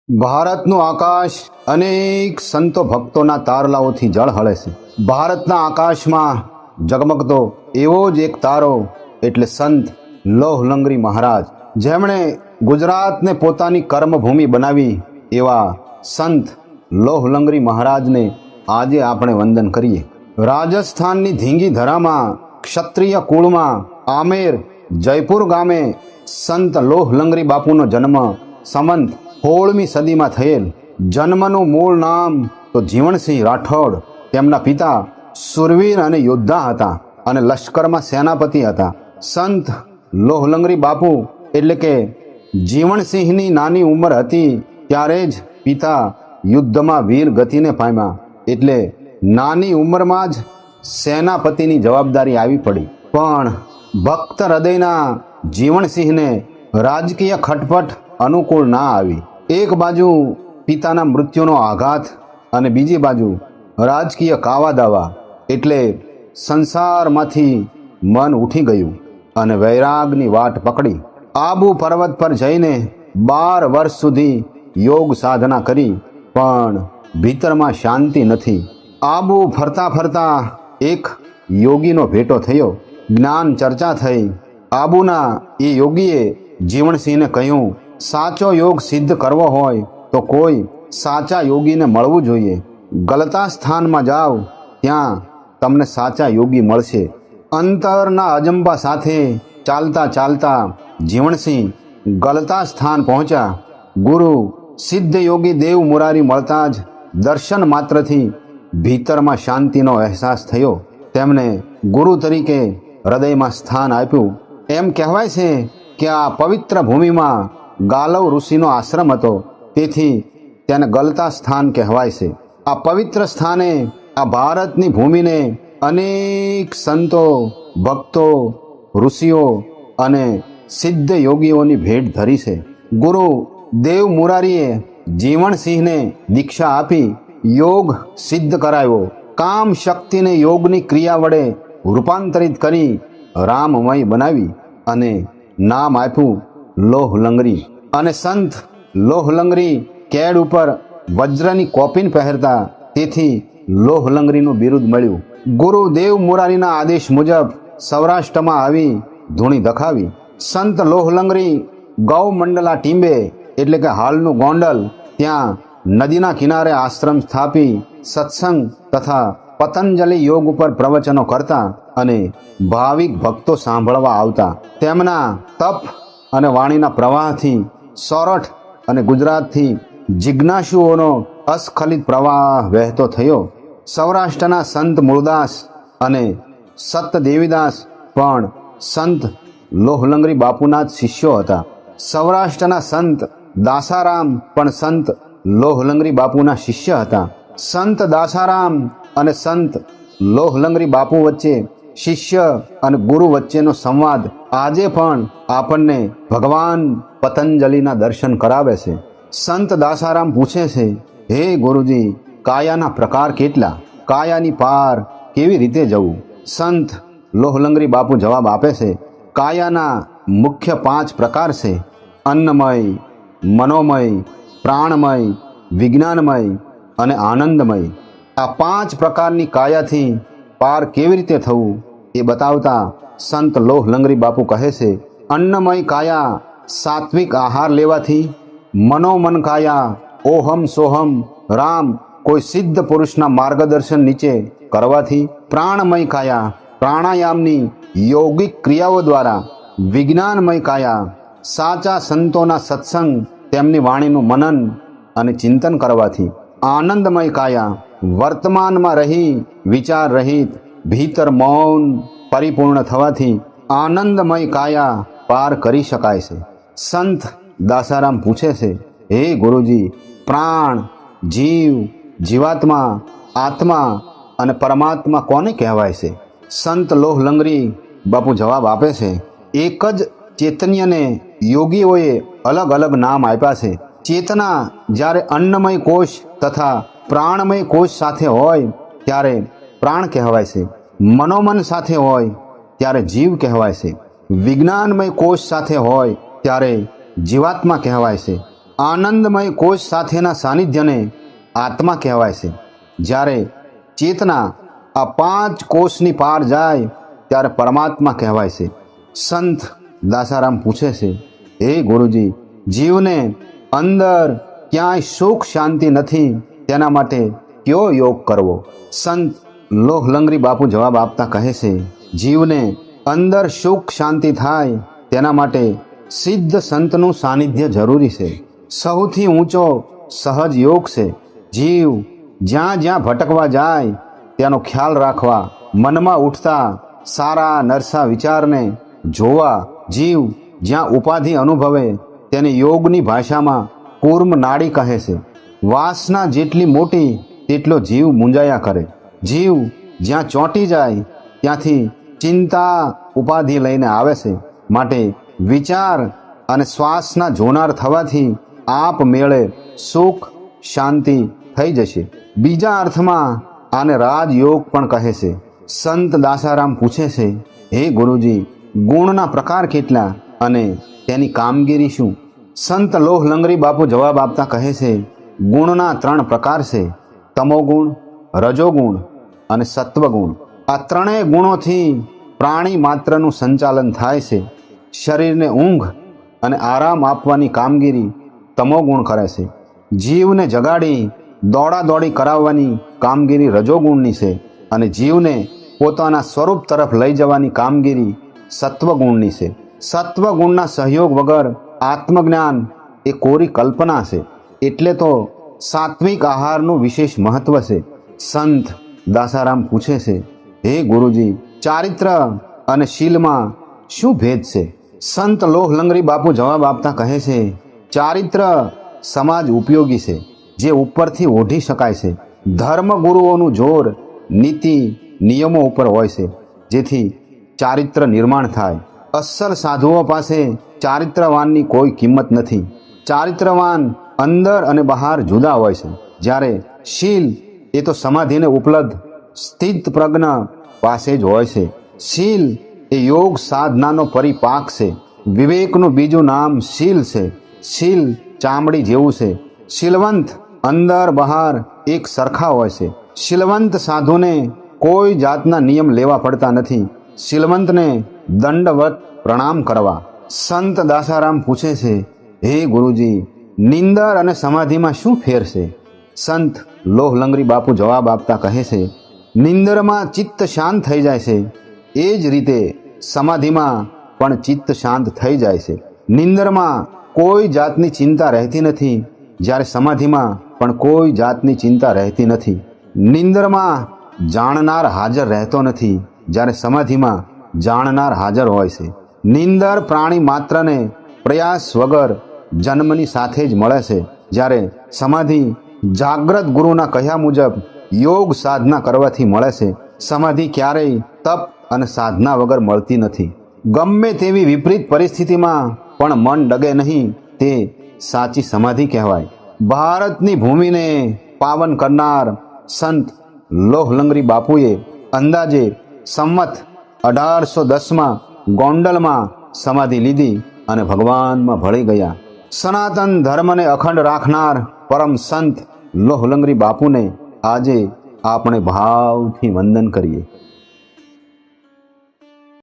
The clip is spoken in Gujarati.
ભારતનું આકાશ અનેક સંતો ભક્તોના તારલાઓથી ઝળહળે છે. ભારતના આકાશમાં ઝગમગતો એવો જ એક તારો એટલે સંત લોહલંગરી મહારાજ, જેમણે ગુજરાતને પોતાની કર્મભૂમિ બનાવી એવા સંત લોહલંગરી મહારાજને આજે આપણે વંદન કરીએ. રાજસ્થાનની ધીંગી ધરામાં ક્ષત્રિય કુળમાં આમેર જયપુર ગામે સંત લોહલંગરી બાપુનો જન્મ સંમત 16મી સદીમાં થયેલ. જન્મનું મૂળ નામ તો જીવણસિંહ રાઠોડ. તેમના પિતા સુરવીર અને યોદ્ધા હતા અને લશ્કરમાં સેનાપતિ હતા. સંત લોહલંગરી બાપુ એટલે કે જીવણસિંહની નાની ઉંમર હતી ત્યારે જ પિતા યુદ્ધમાં વીર ગતિને પામ્યા, એટલે નાની ઉંમરમાં જ સેનાપતિની જવાબદારી આવી પડી. પણ ભક્ત હૃદયના જીવણસિંહને રાજકીય ખટપટ અનુકૂળ ના આવી. એક બાજુ પિતાના મૃત્યુનો આઘાત અને બીજી બાજુ રાજકીય કાવા દાવા, એટલે સંસારમાંથી મન ઉઠી ગયું અને વૈરાગની વાટ પકડી. આબુ પર્વત પર જઈને 12 વર્ષ સુધી યોગ સાધના કરી, પણ ભીતરમાં શાંતિ નથી. આબુ ફરતા ફરતા એક યોગીનો ભેટો થયો. જ્ઞાન ચર્ચા થઈ. આબુના એ યોગીએ જીવણસિંહને કહ્યું, સાચો યોગ સિદ્ધ કરવો હોય તો કોઈ સાચા યોગીને મળવું જોઈએ. ગલતા સ્થાનમાં જાઓ, ત્યાં તમને સાચા યોગી મળશે. અંતરના અજંબા સાથે ચાલતા ચાલતા જીવણસિંહ ગલતા સ્થાન પહોંચ્યા. ગુરુ સિદ્ધ યોગી દેવ મુરારી મળતા જ દર્શન માત્રથી ભીતરમાં શાંતિનો અહેસાસ થયો. તેમને ગુરુ તરીકે હૃદયમાં સ્થાન આપ્યું. એમ કહેવાય છે કે આ પવિત્ર ભૂમિમાં ગાલવ ઋષિનો આશ્રમ હતો, તેથી તેને ગલતા સ્થાન કહેવાય છે. આ પવિત્ર સ્થાને આ ભારતની ભૂમિને અનેક સંતો, ભક્તો, ઋષિઓ અને સિદ્ધ યોગીઓની ભેટ ધરી છે. ગુરુ દેવ મુરારીએ જીવણસિંહને દીક્ષા આપી યોગ સિદ્ધ કરાવ્યો. કામ શક્તિને યોગની ક્રિયા વડે રૂપાંતરિત કરી રામમય બનાવી અને નામ આપ્યું લોહલંગરી. અને સંત લોહલંગરી કેડ ઉપર વજ્રની કોપીન પહેરતા, તેથી લોહલંગરીનું બિરુદ મળ્યું. ગુરુ દેવ મુરારીના આદેશ મુજબ સૌરાષ્ટ્રમાં આવી ધૂણી દખાવી. સંત લોહલંગરી ગૌમંડલા ટીંબે એટલે કે હાલનું ગોંડલ, ત્યાં નદીના કિનારે આશ્રમ સ્થાપી સત્સંગ તથા પતંજલિ યોગ ઉપર પ્રવચનો કરતા અને ભાવિક ભક્તો સાંભળવા આવતા. તેમના તપ અને વાણીના પ્રવાહથી સોરઠ અને ગુજરાતથી જિજ્ઞાસુઓનો અસ્ખલિત પ્રવાહ વહેતો થયો. સૌરાષ્ટ્રના સંત મૂળદાસ અને સત દેવીદાસ પણ સંત લોહલંગરી બાપુના જ શિષ્યો હતા. સૌરાષ્ટ્રના સંત દાસારામ પણ સંત લોહલંગરી બાપુના શિષ્ય હતા. સંત દાસારામ અને સંત લોહલંગરી બાપુ વચ્ચે શિષ્ય અને ગુરુ વચ્ચેનો સંવાદ આજે પણ આપણને ભગવાન પતંજલિના દર્શન કરાવે છે. સંત દાસારામ પૂછે છે, હે ગુરુજી, કાયાના પ્રકાર કેટલા? કાયાની પાર કેવી રીતે જવું? સંત લોહલંગરી બાપુ જવાબ આપે છે, કાયાના મુખ્ય 5 પ્રકાર છે: અન્નમય, મનોમય, પ્રાણમય, વિજ્ઞાનમય અને આનંદમય. આ 5 પ્રકારની કાયાથી પાર કેવી રીતે થવું એ બતાવતા સંત લોહલંગરી બાપુ કહે છે, અન્નમય કાયા સાત્વિક આહાર લેવાથી, મનોમન કાયા ઓહમ સોહમ રામ કોઈ સિદ્ધ પુરુષના માર્ગદર્શન નીચે કરવાથી, પ્રાણમય કાયા પ્રાણાયામની યોગિક ક્રિયાઓ દ્વારા, વિજ્ઞાનમય કાયા સાચા સંતોના સત્સંગ તેમની વાણીનું મનન અને ચિંતન કરવાથી, આનંદમય કાયા વર્તમાનમાં રહી વિચાર રહિત ભીતર મૌન પરિપૂર્ણ થવાથી આનંદમય કાયા પાર કરી શકાય છે. સંત દાસારામ પૂછે છે, હે ગુરુજી, પ્રાણ, જીવ, જીવાત્મા, આત્મા અને પરમાત્મા કોને કહેવાય છે? સંત લોહલંગરી બાપુ જવાબ આપે છે, એક જ ચૈતન્યને યોગીઓએ અલગ અલગ નામ આપ્યા છે. ચેતના જ્યારે અન્નમય કોષ તથા પ્રાણમય કોષ સાથે હોય ત્યારે પ્રાણ કહેવાય છે. મનોમન સાથે હોય ત્યારે જીવ કહેવાય છે. વિજ્ઞાનમય કોષ સાથે હોય ત્યારે જીવાત્મા કહેવાય છે. આનંદમય કોશ સાથેના સાનિધ્યને આત્મા કહેવાય છે. જ્યારે ચેતના આ 5 કોષની પાર જાય ત્યારે પરમાત્મા કહેવાય છે. સંત દાસારામ પૂછે છે, હે ગુરુજી, જીવને અંદર ક્યાંય સુખ શાંતિ નથી, તેના માટે કયો યોગ કરવો? સંત લોહલંગરી બાપુ જવાબ આપતા કહે છે, જીવને અંદર સુખ શાંતિ થાય તેના માટે સિદ્ધ સંતનું સાનિધ્ય જરૂરી છે. સૌથી ઊંચો સહજ યોગ છે. જીવ જ્યાં જ્યાં ભટકવા જાય તેનો ખ્યાલ રાખવા, મનમાં ઉઠતા સારા નરસા વિચારને જોવા. જીવ જ્યાં ઉપાધિ અનુભવે તેને યોગની ભાષામાં કૂર્મ નાડી કહે છે. વાસના જેટલી મોટી તેટલો જીવ મૂંઝાયા કરે. જીવ જ્યાં ચોંટી જાય ત્યાંથી ચિંતા ઉપાધિ લઈને આવે છે. માટે વિચાર અને શ્વાસના જોનાર થવાથી આપ મેળે સુખ શાંતિ થઈ જશે. બીજા અર્થમાં આને રાજયોગ પણ કહે છે. સંત દાસારામ પૂછે છે, હે ગુરુજી, ગુણના પ્રકાર કેટલા અને તેની કામગીરી શું? સંત લોહલંગરી બાપુ જવાબ આપતા કહે છે, ગુણના 3 પ્રકાર છે: તમોગુણ, રજોગુણ અને સત્વગુણ. આ 3 ગુણોથી પ્રાણી માત્રનું સંચાલન થાય છે. શરીરને ઊંઘ અને આરામ આપવાની કામગીરી તમોગુણ કરે છે. જીવને જગાડી દોડાદોડી કરાવવાની કામગીરી રજોગુણની છે અને જીવને પોતાના સ્વરૂપ તરફ લઈ જવાની કામગીરી સત્વગુણની છે. સત્વગુણના સહયોગ વગર આત્મજ્ઞાન એ કોરી કલ્પના છે. એટલે તો સાત્વિક આહારનું વિશેષ મહત્વ છે. સંત દાસારામ પૂછે છે, હે ગુરુજી, ચારિત્ર અને શીલમાં શું ભેદ છે? સંત લોહલંગરી બાપુ જવાબ આપતા કહે છે, ચારિત્ર સમાજ ઉપયોગી છે, જે ઉપરથી ઓઢી શકાય છે. ધર્મગુરુઓનું જોર નીતિ નિયમો ઉપર હોય છે, જેથી ચારિત્ર નિર્માણ થાય. અસલ સાધુઓ પાસે ચારિત્રવાનની કોઈ કિંમત નથી. ચારિત્રવાન અંદર અને બહાર જુદા હોય છે. જ્યારે શીલ એ તો સમાધિને ઉપલબ્ધ સ્થિત પ્રજ્ઞ પાસે જ હોય છે. શીલ એ યોગ સાધનાનો પરિપાક છે. વિવેકનું બીજું નામ શીલ છે. શીલ ચામડી જેવું છે. શીલવંત અંદર બહાર એક સરખા હોય છે. શીલવંત સાધુને કોઈ જાતના નિયમ લેવા પડતા નથી. શીલવંતને દંડવત પ્રણામ કરવા. સંત દાસારામ પૂછે છે, હે ગુરુજી, નિંદર અને સમાધિમાં શું ફેર છે? સંત લોહલંગરી બાપુ જવાબ આપતા કહે છે, નિંદરમાં ચિત્ત શાંત થઈ જાય છે, એ જ રીતે સમાધિમાં પણ ચિત્ત શાંત થઈ જાય છે. નિંદરમાં કોઈ જાતની ચિંતા રહેતી નથી, જ્યારે સમાધિમાં પણ કોઈ જાતની ચિંતા રહેતી નથી. નિંદરમાં જાણનાર હાજર રહેતો નથી, જ્યારે સમાધિમાં જાણનાર હાજર હોય છે. નિંદર પ્રાણી માત્રને પ્રયાસ વગર જન્મની સાથે જ મળે છે, જ્યારે સમાધિ જાગ્રત ગુરુના કહ્યા મુજબ યોગ સાધના કરવાથી મળે છે. સમાધિ ક્યારેય તપ અને સાધના વગર મળતી નથી. ગમે તેવી વિપરીત પરિસ્થિતિમાં પણ મન ડગે નહીં, તે સાચી સમાધિ કહેવાય. ભારતની ભૂમિને પાવન કરનાર સંત લોહલંગરી બાપુએ અંદાજે સંમત 1810માં ગોંડલમાં સમાધિ લીધી અને ભગવાનમાં ભળી ગયા. સનાતન ધર્મને અખંડ રાખનાર પરમ સંત લોહલંગરી બાપુને આજે આપણે ભાવથી વંદન કરીએ.